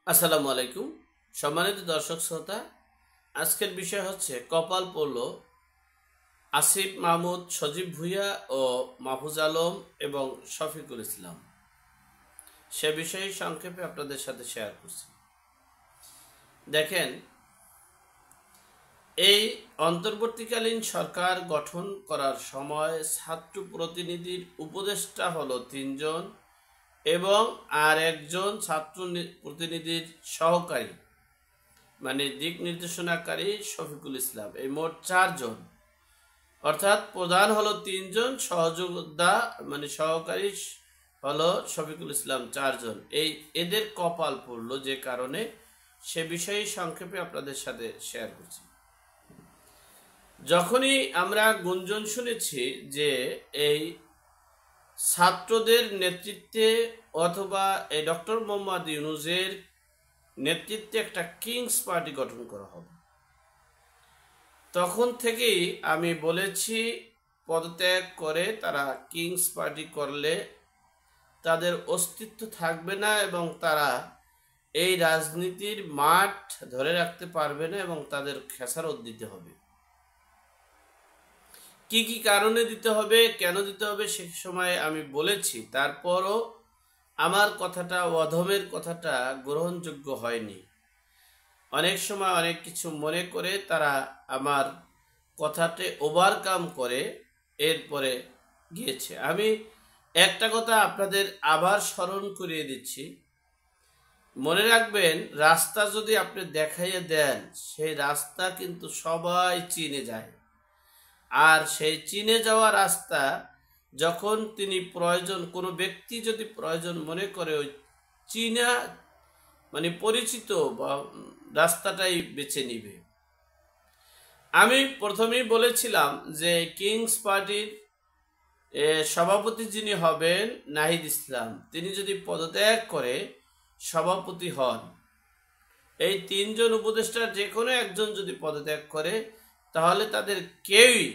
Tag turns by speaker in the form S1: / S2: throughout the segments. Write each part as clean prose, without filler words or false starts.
S1: আসসালামু আলাইকুম। সম্মানিত দর্শক শ্রোতা, আজকের বিষয় হচ্ছে কপাল পড়ল আসিফ মাহমুদ, সজীব ভুঁইয়া ও মাহফুজ আলম এবং শফিকুল ইসলাম। সে বিষয়ে সংক্ষেপে আপনাদের সাথে শেয়ার করছি। দেখেন, এই অন্তর্বর্তীকালীন সরকার গঠন করার সময় ছাত্র প্রতিনিধির উপদেষ্টা হলো ৩ জন এবং আর একজন ছাত্র প্রতিনিধির সহকারী, মানে দিক নির্দেশনাকারী শফিকুল ইসলাম। এই মোট 4 জন, অর্থাৎ প্রধান হলো 3 জন, সহযোদ্ধা মানে সহকারী হলো শফিকুল ইসলাম, 4 জন। এদের কপাল পড়লো যে কারণে, সে বিষয়ে সংক্ষেপে আপনাদের সাথে শেয়ার করছি। যখনই আমরা গুঞ্জন শুনেছি যে এই ছাত্রদের নেতৃত্বে অথবা এই ডক্টর মোহাম্মদ ইউনূসের নেতৃত্বে একটা কিংস পার্টি গঠন করা হবে, তখন থেকেই আমি বলেছি পদত্যাগ করে তারা কিংস পার্টি করলে তাদের অস্তিত্ব থাকবে না এবং তারা এই রাজনীতির মাঠ ধরে রাখতে পারবে না এবং তাদের খেসারত দিতে হবে। কি কি কারণে দিতে হবে, কেন দিতে হবে সে সময় আমি বলেছি। তারপরও আমার কথাটা, অধমের কথাটা গ্রহণযোগ্য হয়নি। অনেক সময় অনেক কিছু মনে করে তারা আমার কথাতে ওভারকাম করে এরপরে গিয়েছে। আমি একটা কথা আপনাদের আবার স্মরণ করিয়ে দিচ্ছি, মনে রাখবেন, রাস্তা যদি আপনি দেখাইয়ে দেন সেই রাস্তা কিন্তু সবাই চিনে যায়। আর সেই চিনে যাওয়া রাস্তা যখন তিনি প্রয়োজন, কোনো ব্যক্তি যদি প্রয়োজন মনে করে ওই চীনা মানে পরিচিত বা রাস্তাটাই বেছে নিবে। আমি প্রথমেই বলেছিলাম যে কিংস পার্টির সভাপতি যিনি হবেন নাহিদ ইসলাম, তিনি যদি পদত্যাগ করে সভাপতি হন, এই 3 জন উপদেষ্টার যে কোনো একজন যদি পদত্যাগ করে, তাহলে তাদের কেউই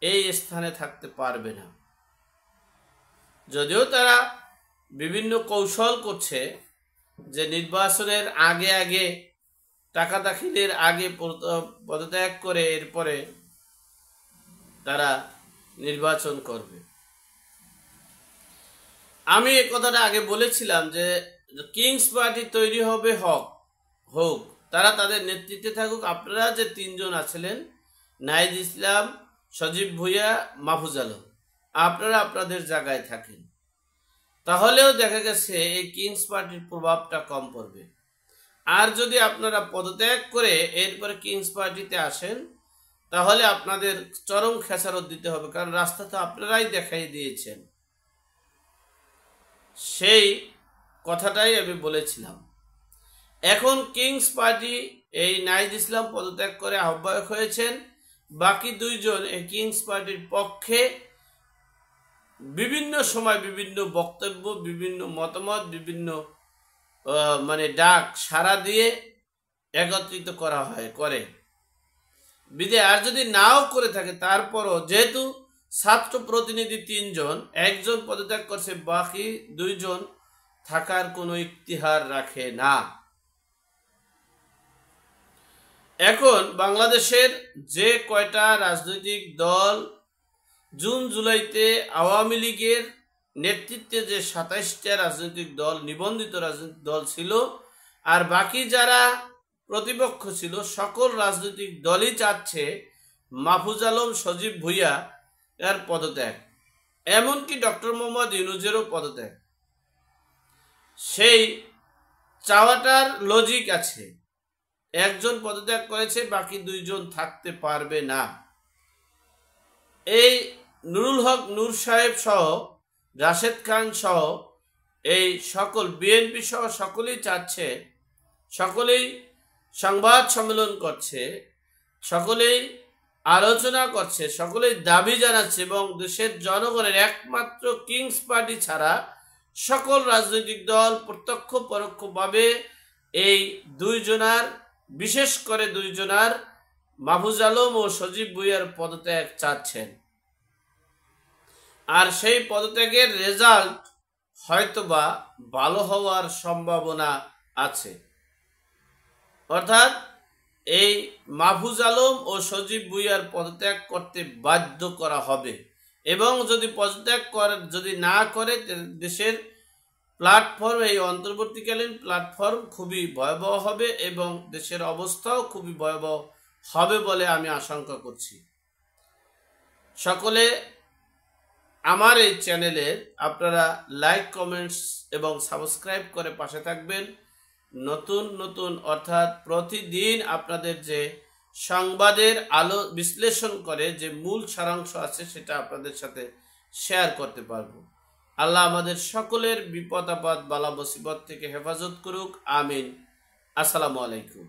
S1: এই স্থানে থাকতে পারবে না। যদিও তারা বিভিন্ন কৌশল করছে যে নির্বাচনের আগে আগে, টাকা দাখিলের আগে পদত্যাগ করে এরপরে তারা নির্বাচন করবে। আমি এই কথাটা আগে বলেছিলাম যে কিংস পার্টি তৈরি হবে, হোক, তারা তাদের নেতৃত্বে থাকুক। আপনারা যে 3 জন আছিলেন, নাহিদ ইসলাম, সজীব ভুঁইয়া, মাহফুজ আলম, আপনারা আপনাদের জায়গায় থাকেন, তাহলেও দেখা গেছে এই কিংস পার্টির প্রভাবটা কম পড়বে। আর যদি আপনারা পদত্যাগ করে এরপরে কিংস পার্টিতে আসেন, তাহলে আপনাদের চরম খেসারত দিতে হবে, কারণ রাস্তা তো আপনারাই দেখাই দিয়েছেন। সেই কথাটাই আমি বলেছিলাম। এখন কিংস পার্টি, এই নাহিদ ইসলাম পদত্যাগ করে আহ্বায়ক হয়েছেন, বাকি 2 জন এই কিংস পার্টির পক্ষে বিভিন্ন সময় বিভিন্ন বক্তব্য, বিভিন্ন মতামত, বিভিন্ন মানে ডাক সাড়া দিয়ে একত্রিত করা করে বিদে। আর যদি নাও করে থাকে, তারপরও যেহেতু ছাত্র প্রতিনিধি 3 জন, একজন পদত্যাগ করছে, বাকি 2 জন থাকার কোনো ইখতিহার রাখে না। এখন বাংলাদেশের যে কয়টা রাজনৈতিক দল জুন জুলাইতে আওয়ামী লীগের নেতৃত্বে যে 27টা রাজনৈতিক দল, নিবন্ধিত রাজনৈতিক দল ছিল, আর বাকি যারা প্রতিপক্ষ ছিল, সকল রাজনৈতিক দলই চাচ্ছে মাহফুজ আলম, সজীব ভুঁইয়া এর পদত্যাগ, এমনকি ডক্টর মোহাম্মদ ইউনূসেরও পদত্যাগ। সেই চাওয়াটার লজিক আছে। একজন পদত্যাগ করেছে, বাকি 2 জন থাকতে পারবে না। এই নুরুল হক নূর সাহেব সহ, রাশেদ খান সহ, এই সকল বিএনপি সহ সকলেই চাচ্ছে, সকলেই সংবাদ সম্মেলন করছে, সকলেই আলোচনা করছে, সকলেই দাবি জানাচ্ছে এবং দেশের জনগণের একমাত্র কিংস পার্টি ছাড়া সকল রাজনৈতিক দল প্রত্যক্ষ পরোক্ষভাবে এই 2 জনার, বিশেষ করে 2 জনার মাহফুজ আলম ও সজীব ভুঁইয়ার পদত্যাগ চাচ্ছেন। আর সেই পদত্যাগের রেজাল্ট হয়তোবা ভালো হওয়ার সম্ভাবনা আছে। অর্থাৎ এই মাহফুজ আলম ও সজীব ভুঁইয়ার পদত্যাগ করতে বাধ্য করা হবে, এবং যদি পদত্যাগ যদি না করে দেশের প্ল্যাটফর্ম, এই অন্তর্বর্তীকালীন প্ল্যাটফর্ম খুবই ভয়াবহ হবে এবং দেশের অবস্থাও খুবই ভয়াবহ হবে বলে আমি আশঙ্কা করছি। সকলে আমার এই চ্যানেলে আপনারা লাইক, কমেন্টস এবং সাবস্ক্রাইব করে পাশে থাকবেন। নতুন নতুন অর্থাৎ প্রতিদিন আপনাদের যে সংবাদের আলো বিশ্লেষণ করে যে মূল সারাংশ আছে সেটা আপনাদের সাথে শেয়ার করতে পারবো। আল্লাহ আমাদের সকলের বিপদ আপদ বালা মুসিবত থেকে হেফাজত করুক, আমিন। আসসালামু আলাইকুম।